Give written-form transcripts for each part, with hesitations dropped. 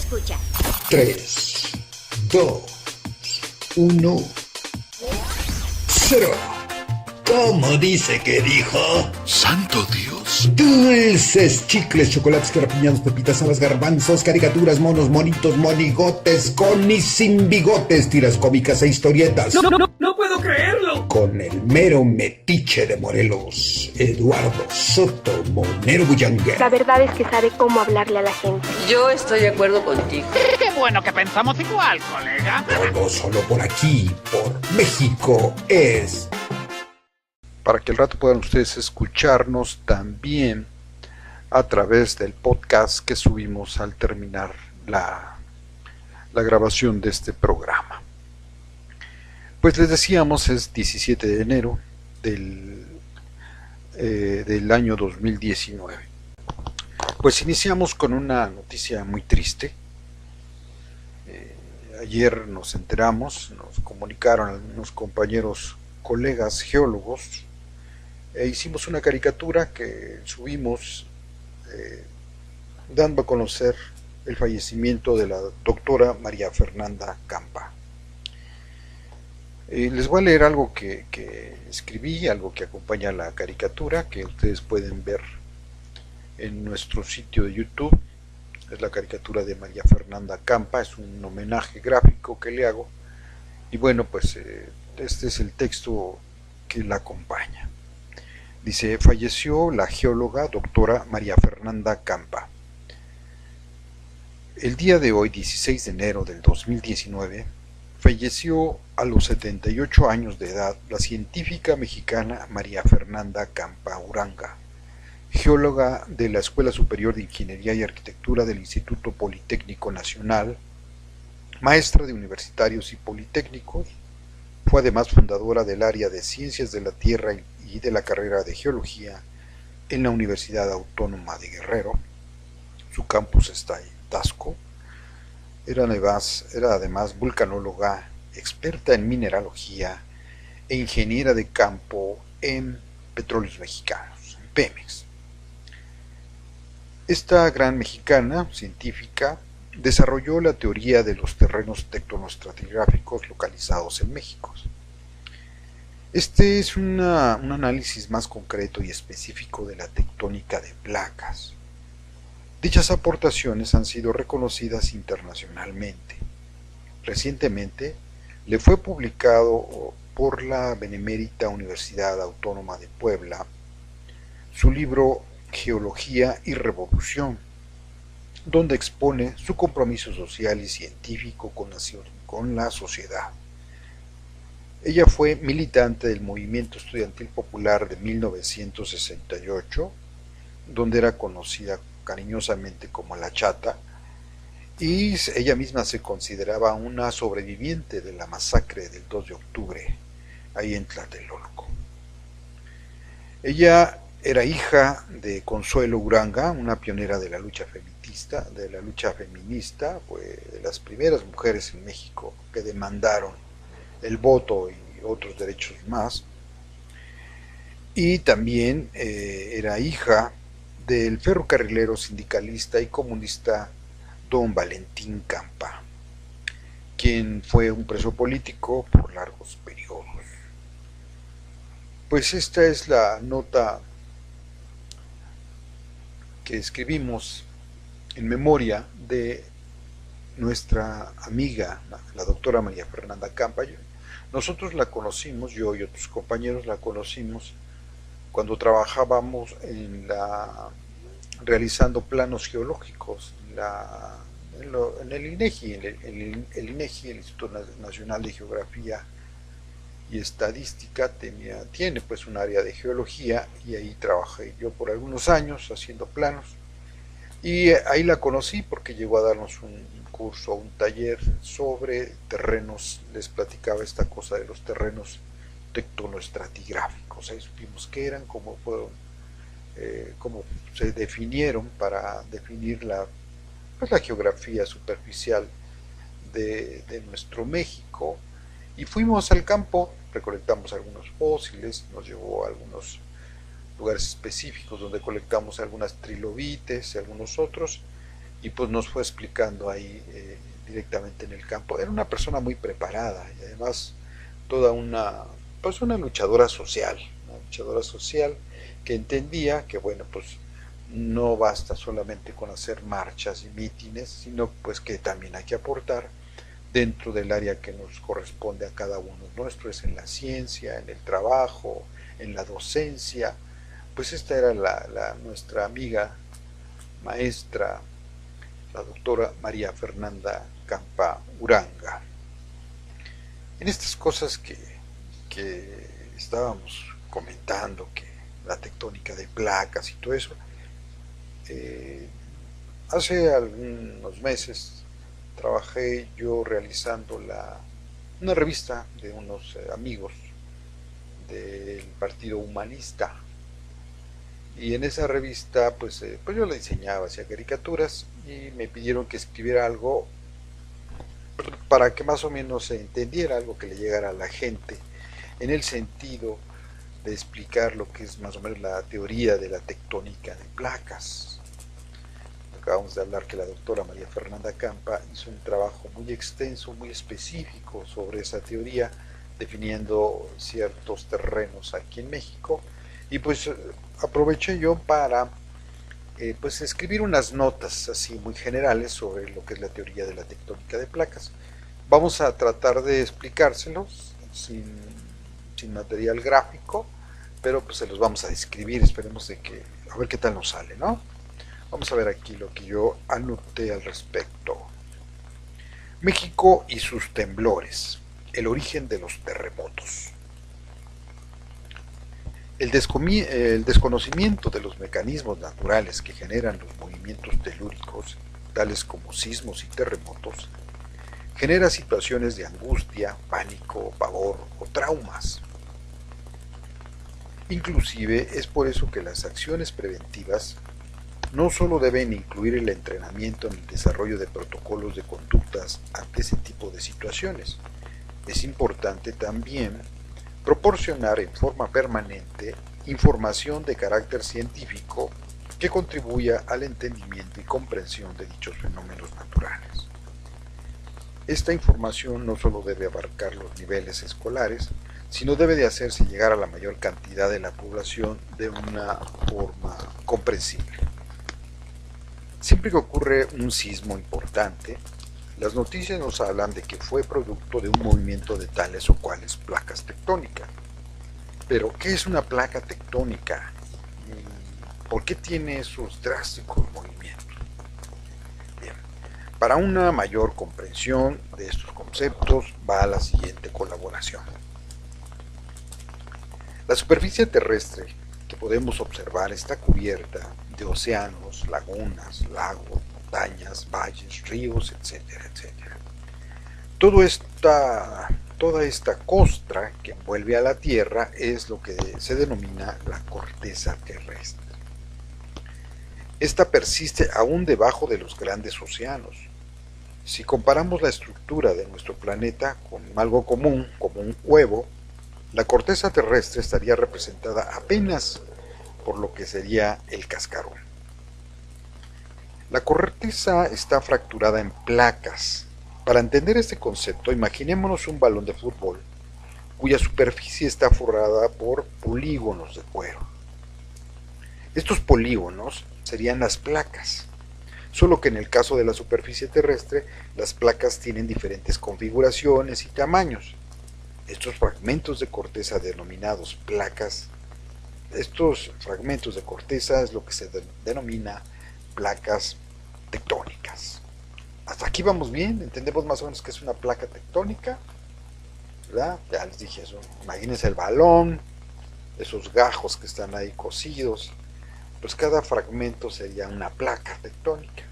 escucha. 3, 2, 1, 0. ¿Cómo dice que dijo? ¡Santo Dios! Dulces, chicles, chocolates, carrapiñados, pepitas, habas, garbanzos, caricaturas, monos, monitos, monigotes, con y sin bigotes, tiras cómicas e historietas. No puedo creerlo. Con el mero metiche de Morelos, Eduardo Soto Monero Bullanguer. La verdad es que sabe cómo hablarle a la gente. Yo estoy de acuerdo contigo. Qué bueno que pensamos igual, colega. Todo solo por aquí, por México es... Para que al rato puedan ustedes escucharnos también a través del podcast que subimos al terminar la grabación de este programa. Pues les decíamos, es 17 de enero del año 2019. Pues iniciamos con una noticia muy triste. Ayer nos enteramos, nos comunicaron algunos compañeros, colegas geólogos, hicimos una caricatura que subimos dando a conocer el fallecimiento de la doctora María Fernanda Campa. Les voy a leer algo que escribí, algo que acompaña la caricatura, que ustedes pueden ver en nuestro sitio de YouTube. Es la caricatura de María Fernanda Campa, es un homenaje gráfico que le hago. Y bueno, pues este es el texto que la acompaña. Dice: falleció la geóloga doctora María Fernanda Campa. El día de hoy, 16 de enero del 2019, falleció a los 78 años de edad la científica mexicana María Fernanda Campa Uranga, geóloga de la Escuela Superior de Ingeniería y Arquitectura del Instituto Politécnico Nacional, maestra de universitarios y politécnicos. Fue además fundadora del área de Ciencias de la Tierra y de la carrera de Geología en la Universidad Autónoma de Guerrero. Su campus está en Tasco. Era además vulcanóloga, experta en mineralogía e ingeniera de campo en Petróleos Mexicanos, en Pemex. Esta gran mexicana científica desarrolló la teoría de los terrenos tectonoestratigráficos localizados en México. Este es un análisis más concreto y específico de la tectónica de placas. Dichas aportaciones han sido reconocidas internacionalmente. Recientemente le fue publicado por la Benemérita Universidad Autónoma de Puebla su libro Geología y Revolución, donde expone su compromiso social y científico con la sociedad. Ella fue militante del Movimiento Estudiantil Popular de 1968, donde era conocida cariñosamente como La Chata, y ella misma se consideraba una sobreviviente de la masacre del 2 de octubre, ahí en Tlatelolco. Ella era hija de Consuelo Uranga, una pionera de la lucha feminista, fue de las primeras mujeres en México que demandaron el voto y otros derechos más. Y también era hija del ferrocarrilero sindicalista y comunista don Valentín Campa, quien fue un preso político por largos periodos. Pues esta es la nota que escribimos en memoria de nuestra amiga, la doctora María Fernanda Campa. Nosotros la conocimos, yo y otros compañeros la conocimos cuando trabajábamos realizando planos geológicos en el INEGI, el INEGI, el Instituto Nacional de Geografía y Estadística, tiene pues un área de geología, y ahí trabajé yo por algunos años haciendo planos, y ahí la conocí porque llegó a darnos un curso, un taller sobre terrenos. Les platicaba esta cosa de los terrenos tectonoestratigráficos. Ahí supimos qué eran, cómo se definieron para definir la geografía superficial de nuestro México. Y fuimos al campo, recolectamos algunos fósiles, nos llevó a algunos lugares específicos donde colectamos algunas trilobites y algunos otros, y pues nos fue explicando ahí directamente en el campo. Era una persona muy preparada y además toda una luchadora social que entendía que bueno, pues no basta solamente con hacer marchas y mítines, sino pues que también hay que aportar dentro del área que nos corresponde a cada uno nuestro, es en la ciencia, en el trabajo, en la docencia. Pues esta era nuestra amiga maestra, la doctora María Fernanda Campa Uranga. En estas cosas que estábamos comentando, que la tectónica de placas y todo eso, hace algunos meses trabajé yo realizando una revista de unos amigos del Partido Humanista, y en esa revista pues yo la diseñaba, hacía caricaturas y me pidieron que escribiera algo para que más o menos se entendiera, algo que le llegara a la gente en el sentido de explicar lo que es más o menos la teoría de la tectónica de placas. Acabamos de hablar que la doctora María Fernanda Campa hizo un trabajo muy extenso, muy específico sobre esa teoría, definiendo ciertos terrenos aquí en México, y pues aproveché yo para pues escribir unas notas así muy generales sobre lo que es la teoría de la tectónica de placas. Vamos a tratar de explicárselos sin material gráfico, pero pues se los vamos a describir, esperemos de que, a ver qué tal nos sale, ¿no? Vamos a ver aquí lo que yo anoté al respecto. México y sus temblores, el origen de los terremotos. El desconocimiento de los mecanismos naturales que generan los movimientos telúricos, tales como sismos y terremotos, genera situaciones de angustia, pánico, pavor o traumas. Inclusive es por eso que las acciones preventivas no solo deben incluir el entrenamiento en el desarrollo de protocolos de conductas ante ese tipo de situaciones. Es importante también proporcionar en forma permanente información de carácter científico que contribuya al entendimiento y comprensión de dichos fenómenos naturales. Esta información no solo debe abarcar los niveles escolares, sino debe de hacerse llegar a la mayor cantidad de la población de una forma comprensible. Siempre que ocurre un sismo importante, las noticias nos hablan de que fue producto de un movimiento de tales o cuales placas tectónicas. Pero, ¿qué es una placa tectónica? ¿Y por qué tiene esos drásticos movimientos? Bien, para una mayor comprensión de estos conceptos va la siguiente colaboración. La superficie terrestre que podemos observar está cubierta de océanos, lagunas, lagos, montañas, valles, ríos, etcétera, etcétera. Toda esta costra que envuelve a la Tierra es lo que se denomina la corteza terrestre. Esta persiste aún debajo de los grandes océanos. Si comparamos la estructura de nuestro planeta con algo común, como un huevo, la corteza terrestre estaría representada apenas por lo que sería el cascarón. La corteza está fracturada en placas. Para entender este concepto, imaginémonos un balón de fútbol cuya superficie está forrada por polígonos de cuero. Estos polígonos serían las placas, solo que en el caso de la superficie terrestre, las placas tienen diferentes configuraciones y tamaños. Estos fragmentos de corteza denominados placas, estos fragmentos de corteza es lo que se denomina placas tectónicas. Hasta aquí vamos bien, entendemos más o menos qué es una placa tectónica, ¿verdad? Ya les dije eso, imagínense el balón, esos gajos que están ahí cosidos, pues cada fragmento sería una placa tectónica.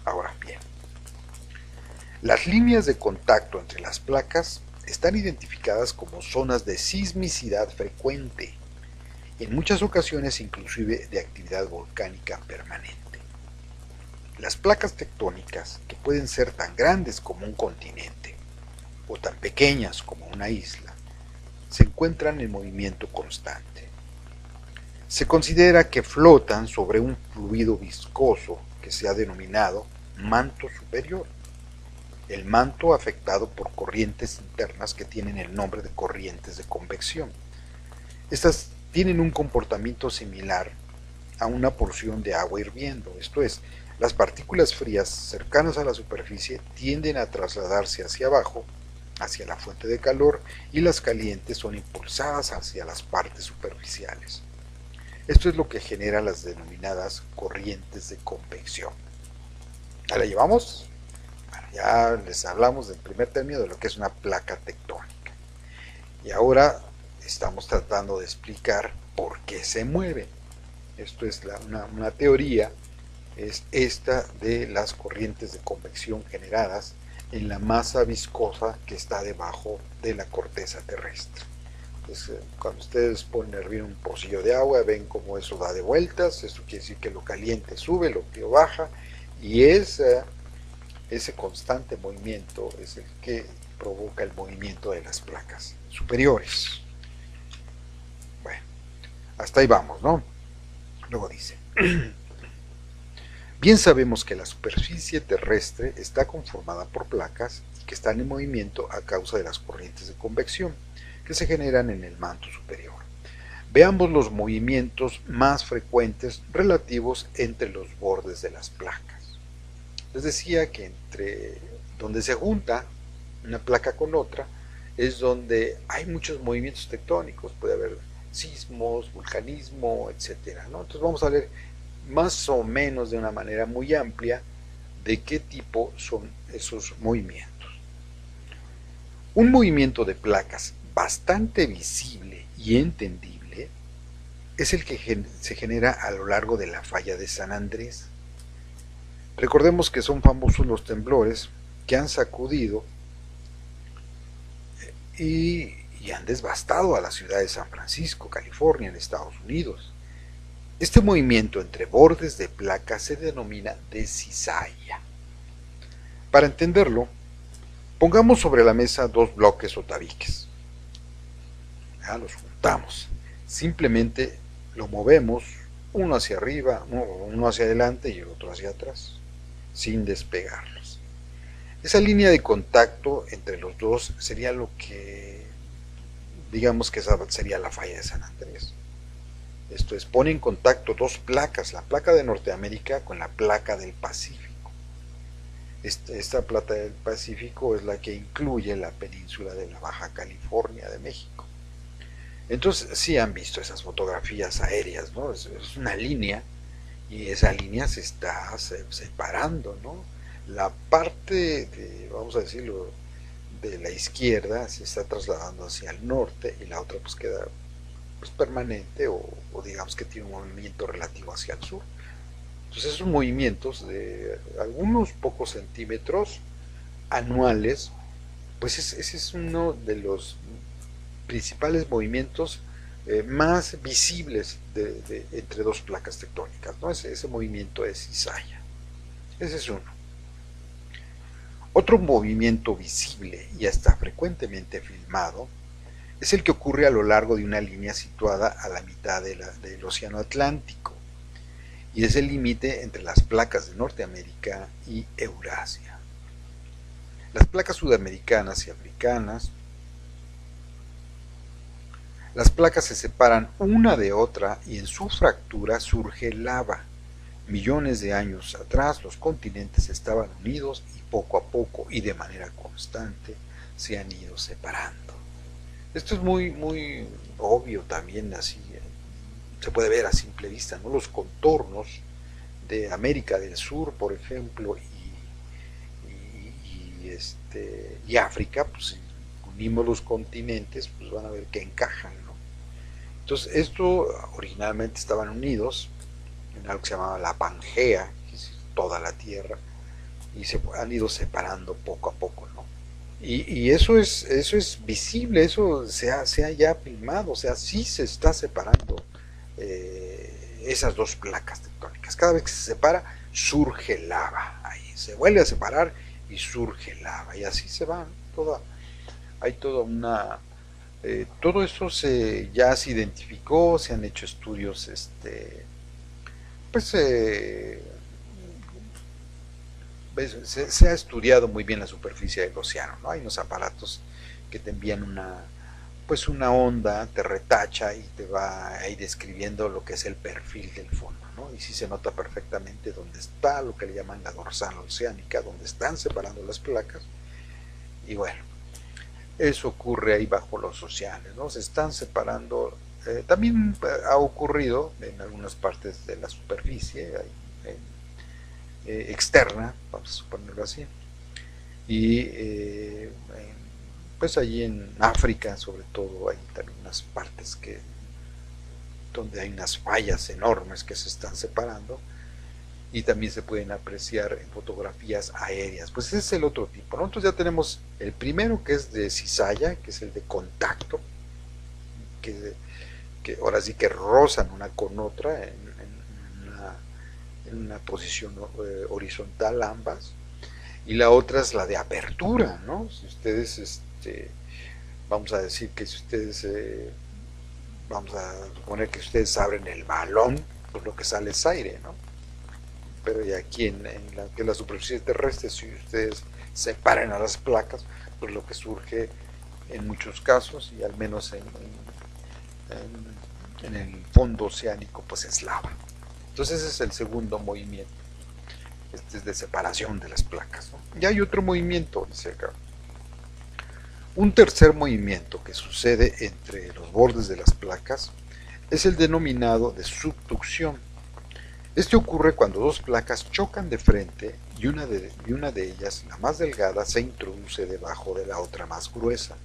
Ahora bien, las líneas de contacto entre las placas están identificadas como zonas de sismicidad frecuente, en muchas ocasiones inclusive de actividad volcánica permanente. Las placas tectónicas, que pueden ser tan grandes como un continente o tan pequeñas como una isla, se encuentran en movimiento constante. Se considera que flotan sobre un fluido viscoso que se ha denominado manto superior. El manto afectado por corrientes internas que tienen el nombre de corrientes de convección. Estas tienen un comportamiento similar a una porción de agua hirviendo, esto es, las partículas frías cercanas a la superficie tienden a trasladarse hacia abajo, hacia la fuente de calor, y las calientes son impulsadas hacia las partes superficiales. Esto es lo que genera las denominadas corrientes de convección. ¿Ya la llevamos? Bueno, ya les hablamos del primer término de lo que es una placa tectónica. Y ahora estamos tratando de explicar por qué se mueve. Esto es una teoría, es esta de las corrientes de convección generadas en la masa viscosa que está debajo de la corteza terrestre. Entonces, cuando ustedes ponen a hervir un pocillo de agua, ven cómo eso da de vueltas. Eso quiere decir que lo caliente sube, lo frío baja, y ese constante movimiento es el que provoca el movimiento de las placas superiores. Bueno, hasta ahí vamos, ¿no? Luego dice: bien sabemos que la superficie terrestre está conformada por placas y que están en movimiento a causa de las corrientes de convección que se generan en el manto superior. Veamos los movimientos más frecuentes relativos entre los bordes de las placas. Les decía que entre donde se junta una placa con otra es donde hay muchos movimientos tectónicos, puede haber sismos, vulcanismo, etcétera, ¿no? Entonces vamos a ver más o menos de una manera muy amplia de qué tipo son esos movimientos. Un movimiento de placas bastante visible y entendible es el que se genera a lo largo de la falla de San Andrés. Recordemos que son famosos los temblores que han sacudido y han devastado a la ciudad de San Francisco, California, en Estados Unidos. Este movimiento entre bordes de placas se denomina de cizalla. Para entenderlo, pongamos sobre la mesa dos bloques o tabiques. Ya los juntamos. Simplemente lo movemos uno hacia arriba, uno hacia adelante y el otro hacia atrás, sin despegarlos. Esa línea de contacto entre los dos sería lo que, digamos que esa sería la falla de San Andrés. Esto es, pone en contacto dos placas, la placa de Norteamérica con la placa del Pacífico. Esta placa del Pacífico es la que incluye la península de la Baja California de México. Entonces sí han visto esas fotografías aéreas, ¿no? Es una línea y esa línea se está separando, ¿no? La parte de, vamos a decirlo, de la izquierda se está trasladando hacia el norte y la otra pues queda pues permanente o digamos que tiene un movimiento relativo hacia el sur. Entonces esos movimientos de algunos pocos centímetros anuales, pues ese es uno de los principales movimientos más visibles entre dos placas tectónicas, ¿no? Ese movimiento de cizalla. Ese es uno. Otro movimiento visible y hasta frecuentemente filmado es el que ocurre a lo largo de una línea situada a la mitad del Océano Atlántico y es el límite entre las placas de Norteamérica y Eurasia. Las placas sudamericanas y africanas, las placas se separan una de otra y en su fractura surge lava. Millones de años atrás los continentes estaban unidos y poco a poco y de manera constante se han ido separando. Esto es muy obvio también, así se puede ver a simple vista, ¿no? Los contornos de América del Sur, por ejemplo, y África, pues si unimos los continentes, pues van a ver que encajan, ¿no? Entonces, esto originalmente estaban unidos en algo que se llamaba la Pangea, que es toda la Tierra, y se han ido separando poco a poco, ¿no? Y eso es visible, eso se ha ya filmado, o sea, sí se está separando esas dos placas tectónicas. Cada vez que se separa, surge lava, ahí se vuelve a separar y surge lava, y así se va, hay toda una... todo eso ya se identificó, se han hecho estudios, pues, se ha estudiado muy bien la superficie del océano, ¿no? Hay unos aparatos que te envían una onda, te retacha y te va ahí describiendo lo que es el perfil del fondo, ¿no? Y sí se nota perfectamente dónde está lo que le llaman la dorsal oceánica, donde están separando las placas. Y bueno, eso ocurre ahí bajo los océanos, ¿no? Se están separando. También ha ocurrido en algunas partes de la superficie externa, vamos a suponerlo así, y pues allí en África sobre todo hay también unas partes donde hay unas fallas enormes que se están separando y también se pueden apreciar en fotografías aéreas. Pues ese es el otro tipo. Nosotros ya tenemos el primero, que es de cizalla, que es el de contacto, que ahora sí que rozan una con otra en una posición horizontal ambas, y la otra es la de apertura, ¿no? Si ustedes, vamos a decir que si ustedes, vamos a suponer que ustedes abren el balón, pues lo que sale es aire, ¿no? Pero y aquí en la superficie terrestre, si ustedes separan a las placas, pues lo que surge en muchos casos, y al menos en el fondo oceánico, pues es lava. Entonces ese es el segundo movimiento. Este es de separación de las placas, ¿no? Y hay otro movimiento, dice acá. Un tercer movimiento que sucede entre los bordes de las placas es el denominado de subducción. Este ocurre cuando dos placas chocan de frente y una de ellas, la más delgada, se introduce debajo de la otra más gruesa,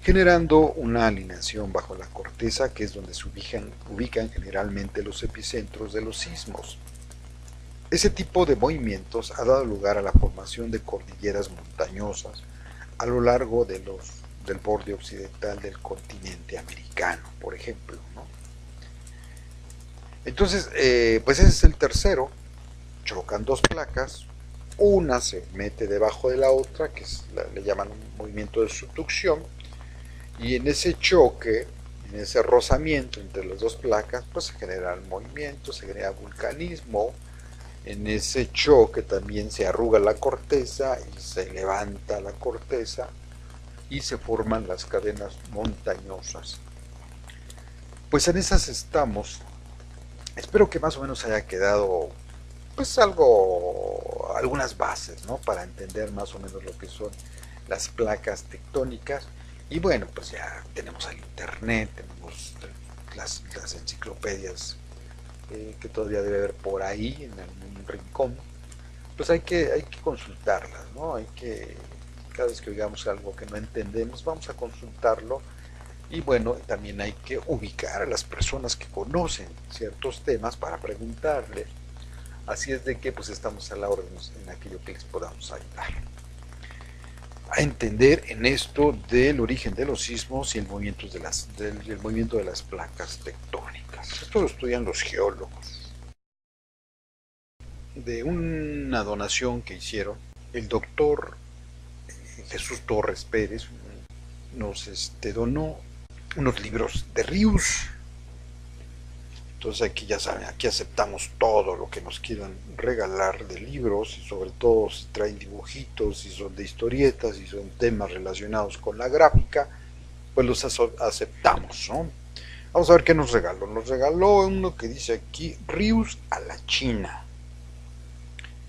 generando una alineación bajo la corteza, que es donde se ubican generalmente los epicentros de los sismos. Ese tipo de movimientos ha dado lugar a la formación de cordilleras montañosas a lo largo del borde occidental del continente americano, por ejemplo, ¿no? Entonces, pues ese es el tercero. Chocan dos placas, una se mete debajo de la otra, le llaman un movimiento de subducción, y en ese choque, en ese rozamiento entre las dos placas, pues se genera el movimiento, se genera vulcanismo. En ese choque también se arruga la corteza y se levanta la corteza y se forman las cadenas montañosas. Pues en esas estamos. Espero que más o menos haya quedado pues algunas bases, ¿no? Para entender más o menos lo que son las placas tectónicas. Y bueno, pues ya tenemos el internet, tenemos las enciclopedias que todavía debe haber por ahí en algún rincón. Pues hay que consultarlas, ¿no? Cada vez que oigamos algo que no entendemos, vamos a consultarlo. Y bueno, también hay que ubicar a las personas que conocen ciertos temas para preguntarles. Así es de que pues estamos a la orden en aquello que les podamos ayudar a entender en esto del origen de los sismos y el movimiento de las placas tectónicas. Esto lo estudian los geólogos. De una donación que hicieron, el doctor Jesús Torres Pérez nos donó unos libros de Rius. Entonces aquí ya saben, aquí aceptamos todo lo que nos quieran regalar de libros, y sobre todo si traen dibujitos, si son de historietas, si son temas relacionados con la gráfica, pues los aceptamos, ¿no? Vamos a ver qué nos regaló. Nos regaló uno que dice aquí, Rius a la China,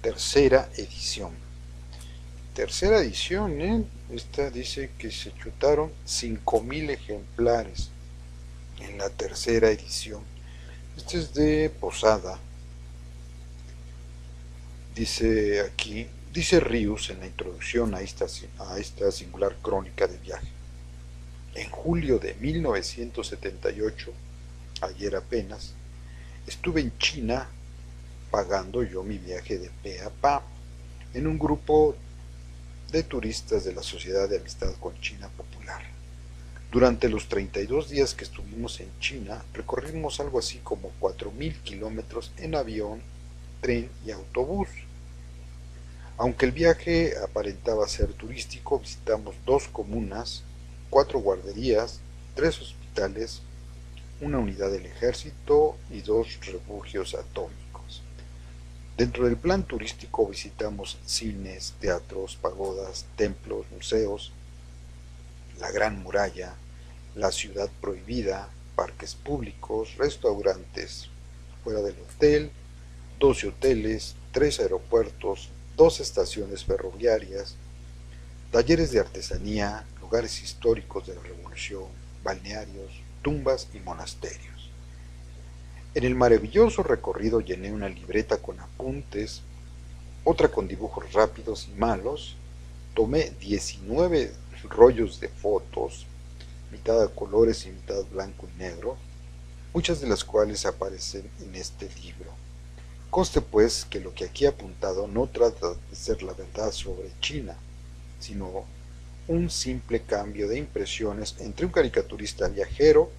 tercera edición. Tercera edición, ¿eh? Esta dice que se chutaron 5,000 ejemplares en la tercera edición. Este es de Posada. Dice aquí, dice Rius en la introducción a esta singular crónica de viaje. En julio de 1978, ayer apenas, estuve en China pagando yo mi viaje de pe a pa en un grupo de turistas de la Sociedad de Amistad con China Popular. Durante los 32 días que estuvimos en China, recorrimos algo así como 4,000 kilómetros en avión, tren y autobús. Aunque el viaje aparentaba ser turístico, visitamos 2 comunas, 4 guarderías, 3 hospitales, una unidad del ejército y 2 refugios atómicos. Dentro del plan turístico visitamos cines, teatros, pagodas, templos, museos, la Gran Muralla, la Ciudad Prohibida, parques públicos, restaurantes fuera del hotel, 12 hoteles, 3 aeropuertos, 2 estaciones ferroviarias, talleres de artesanía, lugares históricos de la Revolución, balnearios, tumbas y monasterios. En el maravilloso recorrido llené una libreta con apuntes, otra con dibujos rápidos y malos, tomé 19 rollos de fotos, mitad a colores y mitad blanco y negro, muchas de las cuales aparecen en este libro. Conste pues que lo que aquí he apuntado no trata de ser la verdad sobre China, sino un simple cambio de impresiones entre un caricaturista viajero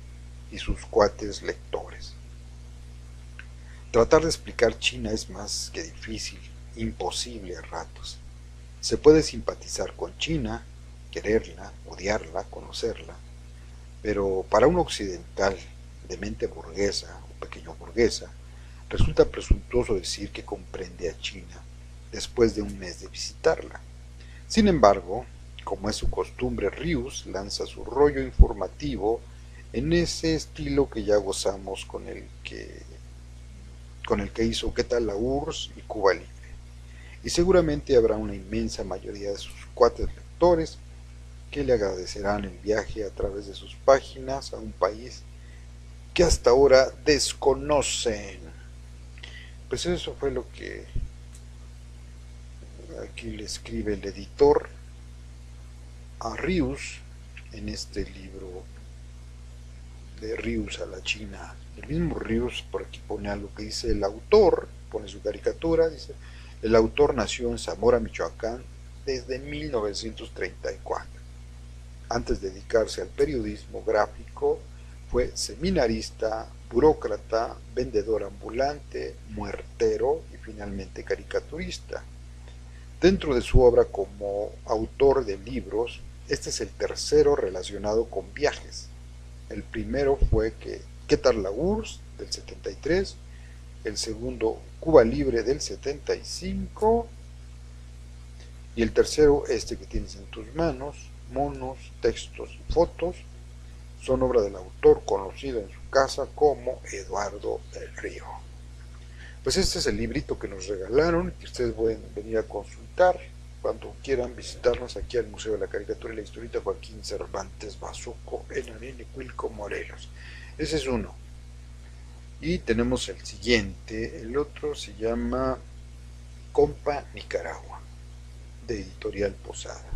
y sus cuates lectores. Tratar de explicar China es más que difícil, imposible a ratos. Se puede simpatizar con China, quererla, odiarla, conocerla, pero para un occidental de mente burguesa o pequeño burguesa, resulta presuntuoso decir que comprende a China después de un mes de visitarla. Sin embargo, como es su costumbre, Rius lanza su rollo informativo en ese estilo que ya gozamos con el que hizo ¿Qué tal la URSS? Y Cuba Libre. Y seguramente habrá una inmensa mayoría de sus cuates lectores que le agradecerán el viaje a través de sus páginas a un país que hasta ahora desconocen. Pues eso fue lo que aquí le escribe el editor a Rius en este libro de Rius a la China. El mismo Rius por aquí pone algo que dice el autor, pone su caricatura, dice: el autor nació en Zamora, Michoacán, desde 1934. Antes de dedicarse al periodismo gráfico, fue seminarista, burócrata, vendedor ambulante, muertero y finalmente caricaturista. Dentro de su obra como autor de libros, este es el tercero relacionado con viajes. El primero fue ¿Qué tal la URSS? Del 73, el segundo Cuba Libre del 75 y el tercero este que tienes en tus manos, monos, textos y fotos, son obra del autor conocido en su casa como Eduardo del Río. Pues este es el librito que nos regalaron, que ustedes pueden venir a consultar cuando quieran visitarnos aquí al Museo de la Caricatura y la Historieta Joaquín Cervantes Bazuco en Aninicuilco, Morelos. Ese es uno. Y tenemos el siguiente, el otro se llama Compa Nicaragua, de Editorial Posada.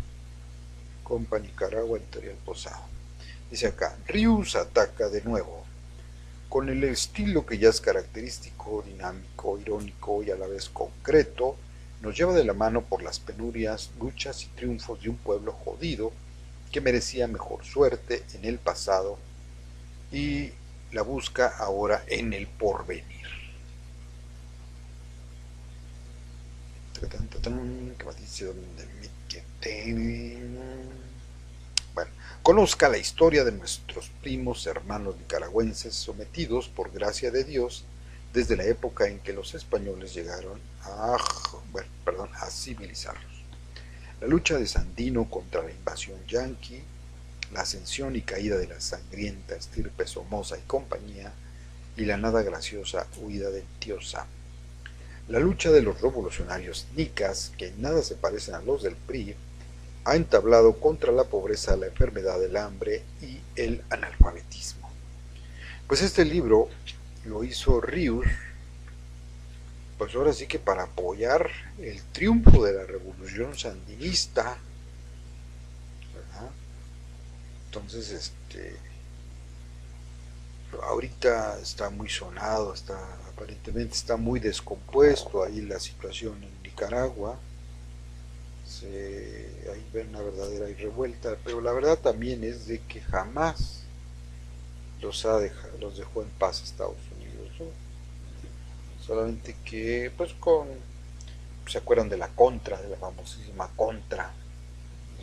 Compa Nicaragua, Editorial Posada. Dice acá: Rius ataca de nuevo, con el estilo que ya es característico, dinámico, irónico y a la vez concreto. Nos lleva de la mano por las penurias, luchas y triunfos de un pueblo jodido que merecía mejor suerte en el pasado y la busca ahora en el porvenir. Bueno, conozca la historia de nuestros primos hermanos nicaragüenses sometidos por gracia de Dios desde la época en que los españoles llegaron a civilizarlos. La lucha de Sandino contra la invasión yanqui, la ascensión y caída de la sangrienta estirpe Somoza y compañía, y la nada graciosa huida del tío Sam. La lucha de los revolucionarios nicas, que en nada se parecen a los del PRI, ha entablado contra la pobreza, la enfermedad, el hambre y el analfabetismo. Pues este libro lo hizo Rius, pues ahora sí que para apoyar el triunfo de la revolución sandinista, ¿verdad? Entonces, ahorita está muy sonado, aparentemente está muy descompuesto ahí la situación en Nicaragua. Ahí ven una verdadera revuelta, pero la verdad también es de que jamás los dejó en paz Estados Unidos, ¿no? Solamente que, pues se acuerdan de la Contra, de la famosísima Contra,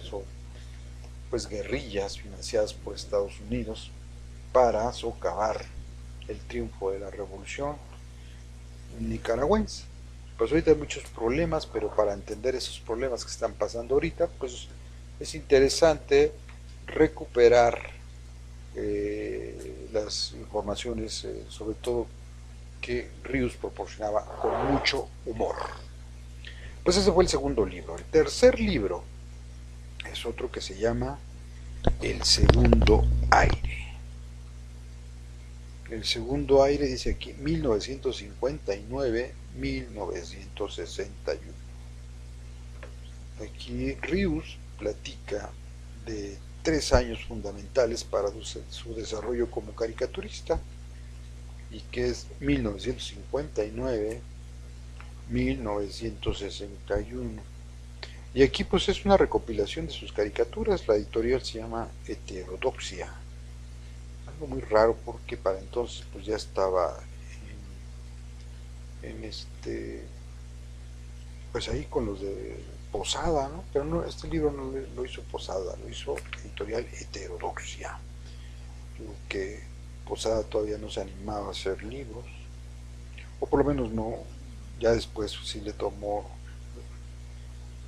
son pues guerrillas financiadas por Estados Unidos para socavar el triunfo de la revolución nicaragüense. pues ahorita hay muchos problemas, pero para entender esos problemas que están pasando ahorita, pues es interesante recuperar las informaciones, sobre todo que Rius proporcionaba con mucho humor. Pues ese fue el segundo libro. El tercer libro es otro que se llama El segundo aire. El segundo aire dice aquí 1959-1961. Aquí Rius platica de 3 años fundamentales para su desarrollo como caricaturista, y que es 1959-1961. Y aquí pues es una recopilación de sus caricaturas. La editorial se llama Heterodoxia. Algo muy raro porque para entonces pues ya estaba pues ahí con los de Posada, ¿no? Pero no, este libro no lo hizo Posada, lo hizo editorial Heterodoxia. Creo que Posada todavía no se animaba a hacer libros, o por lo menos no. Ya después sí le tomó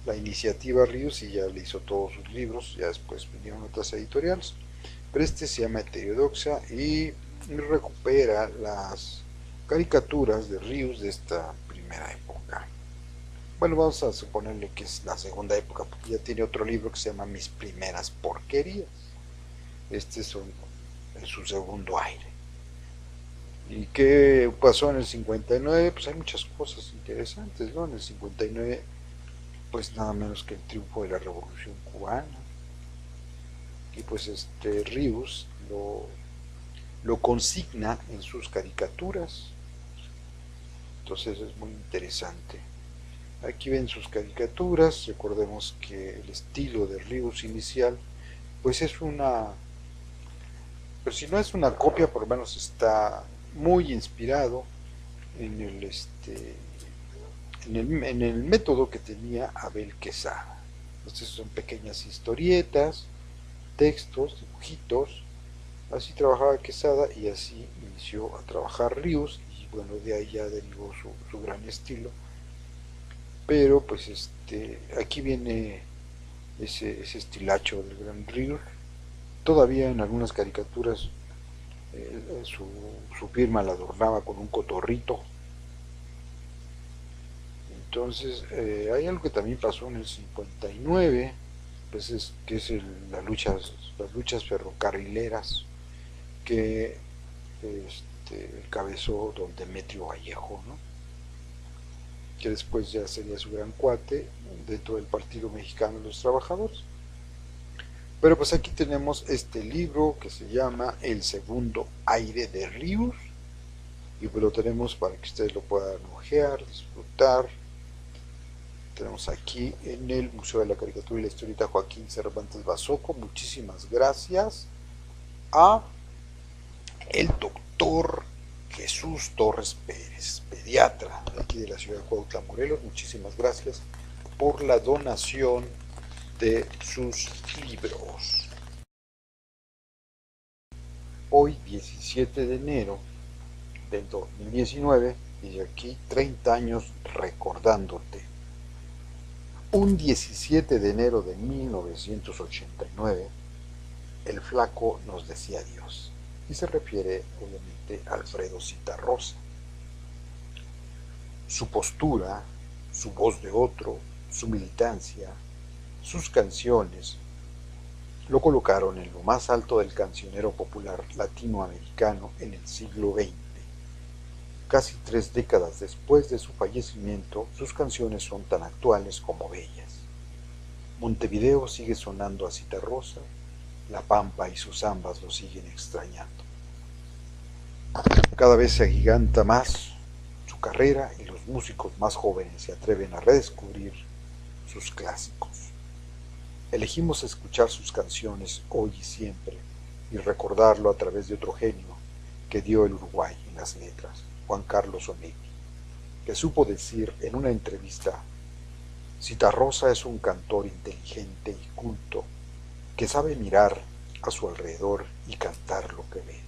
la iniciativa a Rius y ya le hizo todos sus libros. Ya después vinieron otras editoriales, pero este se llama Heterodoxia y recupera las caricaturas de Rius de esta primera época. Bueno, vamos a suponerle que es la segunda época, porque ya tiene otro libro que se llama Mis primeras porquerías. Este es su segundo aire. ¿Y qué pasó en el 59? Pues hay muchas cosas interesantes, ¿no? En el 59, pues nada menos que el triunfo de la Revolución Cubana. Y pues Rius lo consigna en sus caricaturas. Entonces es muy interesante. Aquí ven sus caricaturas. Recordemos que el estilo de Rius inicial pues es pero si no es una copia, por lo menos está muy inspirado en el método que tenía Abel Quesada. Entonces son pequeñas historietas, textos, dibujitos. Así trabajaba Quesada y así inició a trabajar Rius, y bueno, de ahí ya derivó su gran estilo. Pero pues aquí viene ese estilacho del gran Rius. Todavía en algunas caricaturas su firma la adornaba con un cotorrito. Entonces hay algo que también pasó en el 59, pues que es las luchas ferrocarrileras que encabezó don Demetrio Vallejo, ¿no? Que después ya sería su gran cuate dentro del Partido Mexicano de los Trabajadores. Pero pues aquí tenemos este libro que se llama El segundo aire de Rius, y pues lo tenemos para que ustedes lo puedan ojear, disfrutar. Tenemos aquí en el Museo de la Caricatura y la Historieta Joaquín Cervantes Basoco. Muchísimas gracias a el doctor Jesús Torres Pérez, pediatra de aquí de la ciudad de Cuautla, Morelos. Muchísimas gracias por la donación de sus libros. Hoy 17 de enero del 2019, y aquí 30 años recordándote. Un 17 de enero de 1989, el flaco nos decía adiós, y se refiere obviamente a Alfredo Zitarrosa. Su postura, su voz de otro, su militancia, sus canciones lo colocaron en lo más alto del cancionero popular latinoamericano en el siglo XX. Casi 3 décadas después de su fallecimiento, sus canciones son tan actuales como bellas. Montevideo sigue sonando a Zitarrosa, La Pampa y sus zambas lo siguen extrañando. Cada vez se agiganta más su carrera y los músicos más jóvenes se atreven a redescubrir sus clásicos. Elegimos escuchar sus canciones hoy y siempre y recordarlo a través de otro genio que dio el Uruguay en las letras, Juan Carlos Onetti, que supo decir en una entrevista: Zitarrosa es un cantor inteligente y culto que sabe mirar a su alrededor y cantar lo que ve.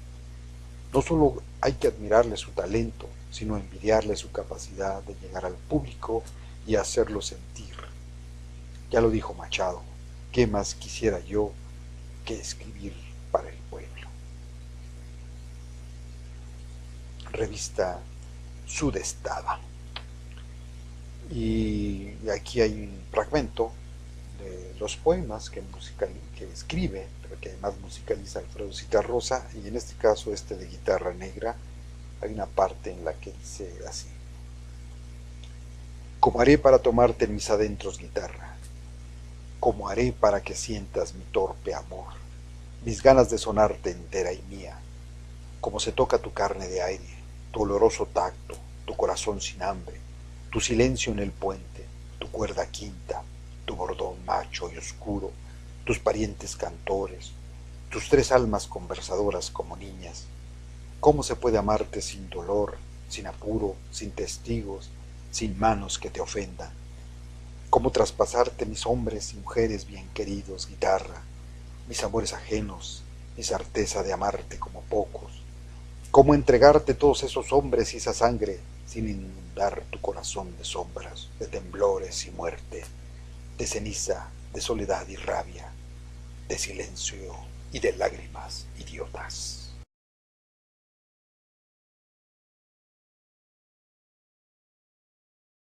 No solo Hay que admirarle su talento, sino envidiarle su capacidad de llegar al público y hacerlo sentir. Ya lo dijo Machado, ¿qué más quisiera yo que escribir para el pueblo? Revista Sudestada. Y aquí hay un fragmento de los poemas que escribe, pero que además musicaliza Alfredo Zitarrosa, y en este caso de Guitarra Negra, hay una parte en la que dice así: como haré para tomarte en mis adentros, guitarra, como haré para que sientas mi torpe amor, mis ganas de sonarte entera y mía, como se toca tu carne de aire, tu oloroso tacto, tu corazón sin hambre, tu silencio en el puente, tu cuerda quinta, tu bordón macho y oscuro, tus parientes cantores, tus tres almas conversadoras como niñas. ¿Cómo se puede amarte sin dolor, sin apuro, sin testigos, sin manos que te ofendan? ¿Cómo traspasarte mis hombres y mujeres bien queridos, guitarra, mis amores ajenos, mi certeza de amarte como pocos? ¿Cómo entregarte todos esos hombres y esa sangre sin inundar tu corazón de sombras, de temblores y muerte, de ceniza, de soledad y rabia, de silencio y de lágrimas idiotas?